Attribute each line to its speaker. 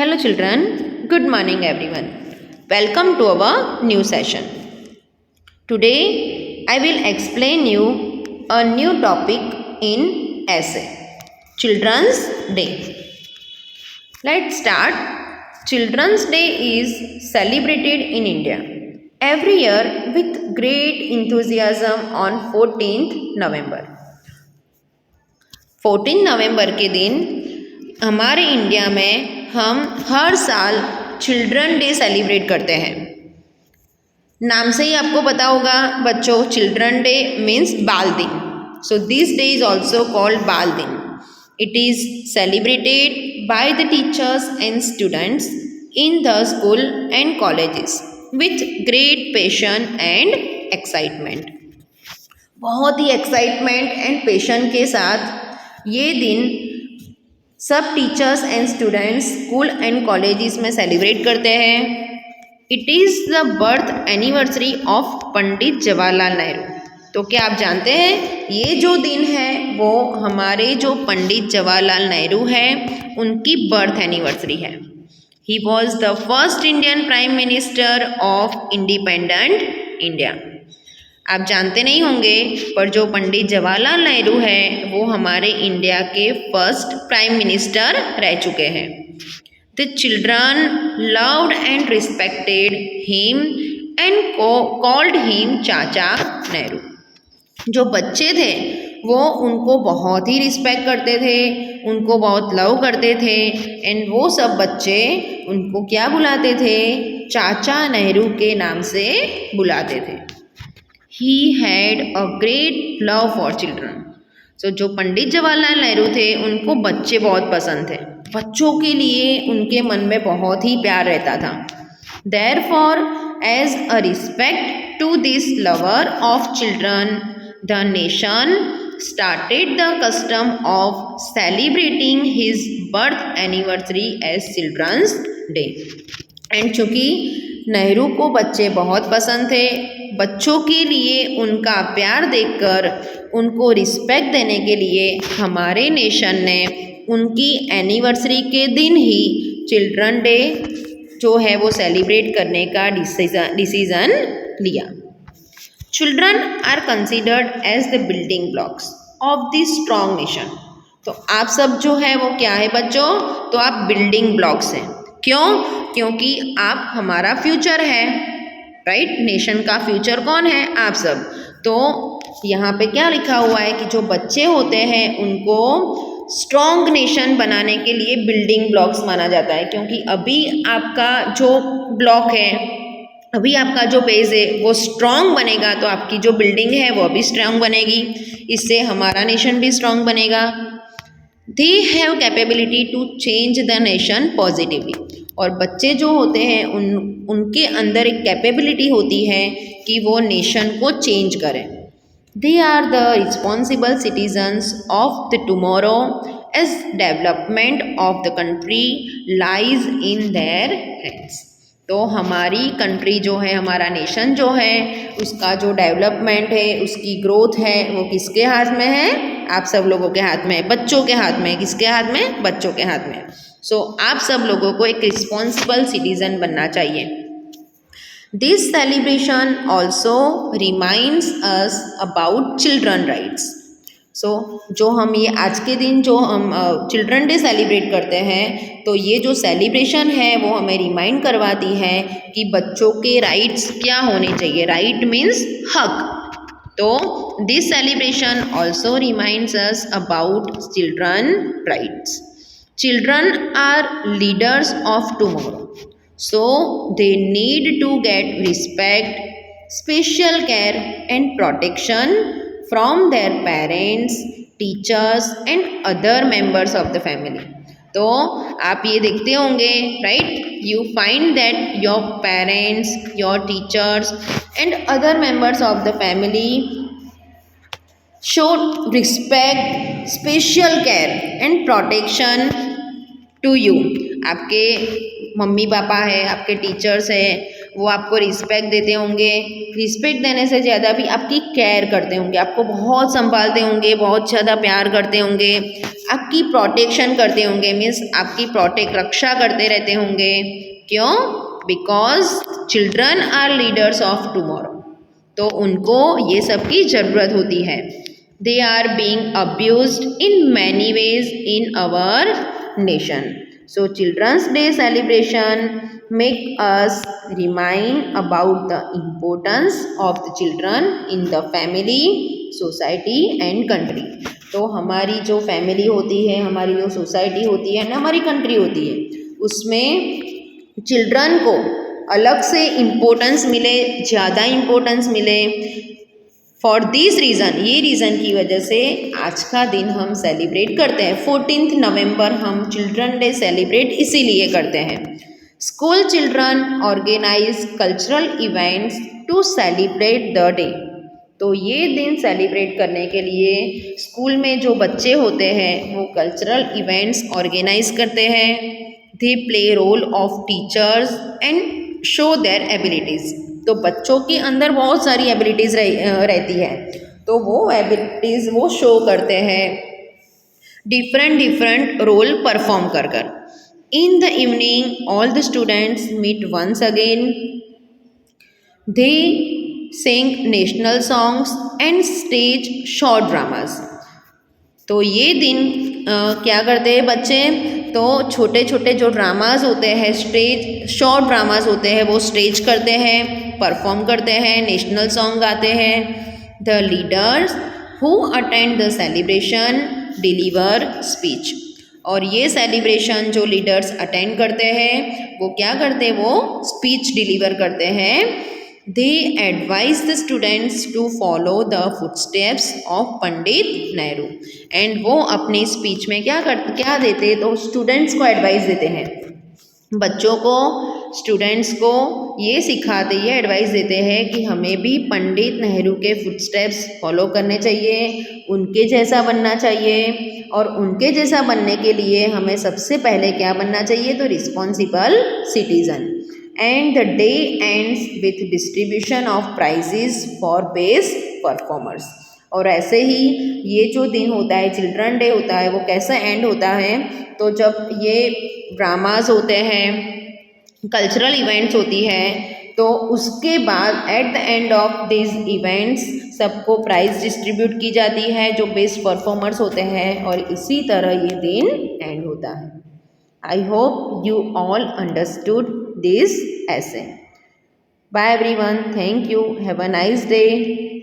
Speaker 1: Hello children, good morning everyone. Welcome to our new session. Today I will explain you a new topic in essay, Children's Day. Let's start. Children's Day is celebrated in India every year with great enthusiasm on 14th November. 14 नवंबर के दिन हमारे India में हम हर साल children day celebrate करते हैं। नाम से ही आपको पता होगा बच्चों, चिल्ड्रन डे मीन्स बाल दिन। So this day is also called बाल दिन। It is celebrated by the teachers and students in the school and colleges with great passion and excitement. बहुत ही एक्साइटमेंट एंड पैशन के साथ ये दिन सब teachers and students school and colleges में celebrate करते हैं। It is the birth anniversary of Pandit Jawaharlal Nehru. तो क्या आप जानते हैं ये जो दिन है वो हमारे जो पंडित जवाहरलाल नेहरू हैं उनकी बर्थ एनिवर्सरी है। He was the first Indian prime minister of independent India. आप जानते नहीं होंगे पर जो पंडित जवाहरलाल नेहरू हैं वो हमारे इंडिया के फर्स्ट प्राइम मिनिस्टर रह चुके हैं। The children loved and respected him and called him चाचा नेहरू। जो बच्चे थे वो उनको बहुत ही रिस्पेक्ट करते थे, उनको बहुत लव करते थे एंड वो सब बच्चे उनको क्या बुलाते थे? चाचा नेहरू के नाम से बुलाते थे। He had a great love for children. So जो पंडित जवाहरलाल नेहरू थे उनको बच्चे बहुत पसंद थे। बच्चों के लिए उनके मन में बहुत ही प्यार रहता था। Therefore, as a respect to this lover of children, the nation started the custom of celebrating his birth anniversary as Children's Day. And चूँकि नेहरू को बच्चे बहुत पसंद थे, बच्चों के लिए उनका प्यार देखकर उनको रिस्पेक्ट देने के लिए हमारे नेशन ने उनकी एनिवर्सरी के दिन ही चिल्ड्रन डे जो है वो सेलिब्रेट करने का डिसीज़न लिया। Children are considered as the building blocks of the strong nation. तो आप सब जो है वो क्या है बच्चों? तो आप बिल्डिंग ब्लॉक्स हैं। क्यों? क्योंकि आप हमारा फ्यूचर है, राइट? नेशन का फ्यूचर कौन है? आप सब। तो यहाँ पे क्या लिखा हुआ है कि जो बच्चे होते हैं उनको स्ट्रॉन्ग नेशन बनाने के लिए बिल्डिंग ब्लॉक्स माना जाता है। क्योंकि अभी आपका जो ब्लॉक है, अभी आपका जो बेस है वो स्ट्रॉन्ग बनेगा तो आपकी जो बिल्डिंग है वो भी स्ट्रॉन्ग बनेगी, इससे हमारा नेशन भी स्ट्रॉन्ग बनेगा। They have capability to change the nation positively. और बच्चे जो होते हैं उनके अंदर एक कैपेबिलिटी होती है कि वो नेशन को चेंज करें। They are the responsible citizens of the tomorrow as development of the country lies in their hands. तो हमारी कंट्री जो है, हमारा नेशन जो है, उसका जो डेवलपमेंट है, उसकी ग्रोथ है वो किसके हाथ में है? आप सब लोगों के हाथ में, बच्चों के हाथ में। किसके हाथ में? बच्चों के हाथ में। सो आप सब लोगों को एक रिस्पॉन्सिबल सिटीजन बनना चाहिए। This celebration also reminds us about children rights. So जो हम ये आज के दिन जो हम चिल्ड्रन डे सेलिब्रेट करते हैं, तो ये जो सेलिब्रेशन है वो हमें रिमाइंड करवाती है कि बच्चों के राइट्स क्या होने चाहिए। राइट मीन्स हक। तो this celebration also reminds us about children rights. Children are leaders of tomorrow, so they need to get respect, special care and protection from their parents, teachers and other members of the family. तो आप ये देखते होंगे, right? You find that your parents, your teachers and other members of the family show respect, special care and protection to you. आपके mummy papa है, आपके teachers है, वो आपको रिस्पेक्ट देते होंगे। रिस्पेक्ट देने से ज़्यादा भी आपकी केयर करते होंगे, आपको बहुत संभालते होंगे, बहुत ज़्यादा प्यार करते होंगे, आपकी प्रोटेक्शन करते होंगे, मीन्स आपकी रक्षा करते रहते होंगे। क्यों? Because children are leaders of tomorrow, तो उनको ये सब की ज़रूरत होती है। They are being abused in many ways in our nation. So children's day celebration make us remind about the importance of the children in the family, society and country। तो हमारी जो फैमिली होती है, हमारी जो सोसाइटी होती है ना, हमारी कंट्री होती है, उसमें चिल्ड्रन को अलग से इम्पोर्टेंस मिले, ज़्यादा इम्पोर्टेंस मिले। फॉर दिस रीज़न, ये रीज़न की वजह से आज का दिन हम सेलिब्रेट करते हैं। 14 नवंबर हम चिल्ड्रन डे सेलिब्रेट इसीलिए करते हैं। School children organize cultural events to celebrate the day. तो ये दिन सेलिब्रेट करने के लिए स्कूल में जो बच्चे होते हैं वो कल्चरल इवेंट्स ऑर्गेनाइज करते हैं। They play role of teachers and show their abilities. तो बच्चों के अंदर बहुत सारी एबिलिटीज़ रहती है, तो वो एबिलिटीज़ वो शो करते हैं डिफरेंट रोल परफॉर्म कर कर। In the evening, all the students meet once again. They sing national songs and stage short dramas. तो ये दिन क्या करते हैं बच्चे? तो छोटे छोटे जो ड्रामाज होते हैं, शॉर्ट ड्रामाज होते हैं, वो स्टेज करते हैं, परफॉर्म करते हैं, नेशनल सॉन्ग गाते हैं। The leaders who attend the celebration deliver speech. और ये सेलिब्रेशन जो लीडर्स अटेंड करते हैं वो क्या करते हैं? वो स्पीच डिलीवर करते हैं। They advise the students to follow the footsteps of Pandit Nehru. And वो अपनी स्पीच में क्या देते हैं? तो स्टूडेंट्स को एडवाइस देते हैं, बच्चों को, स्टूडेंट्स को ये सिखाते, ये एडवाइस देते हैं कि हमें भी पंडित नेहरू के फुटस्टेप्स फॉलो करने चाहिए, उनके जैसा बनना चाहिए। और उनके जैसा बनने के लिए हमें सबसे पहले क्या बनना चाहिए? तो responsible citizen. And the day ends with distribution of prizes for best performers. और ऐसे ही ये जो दिन होता है, चिल्ड्रन डे होता है, वो कैसा एंड होता है? तो जब ये ड्रामाज होते हैं, कल्चरल इवेंट्स होती है, तो उसके बाद at the end of this events सबको प्राइज़ डिस्ट्रीब्यूट की जाती है जो बेस्ट परफॉर्मर्स होते हैं, और इसी तरह ये दिन एंड होता है। I hope you all understood this essay. Bye everyone. Thank you. Have a nice day.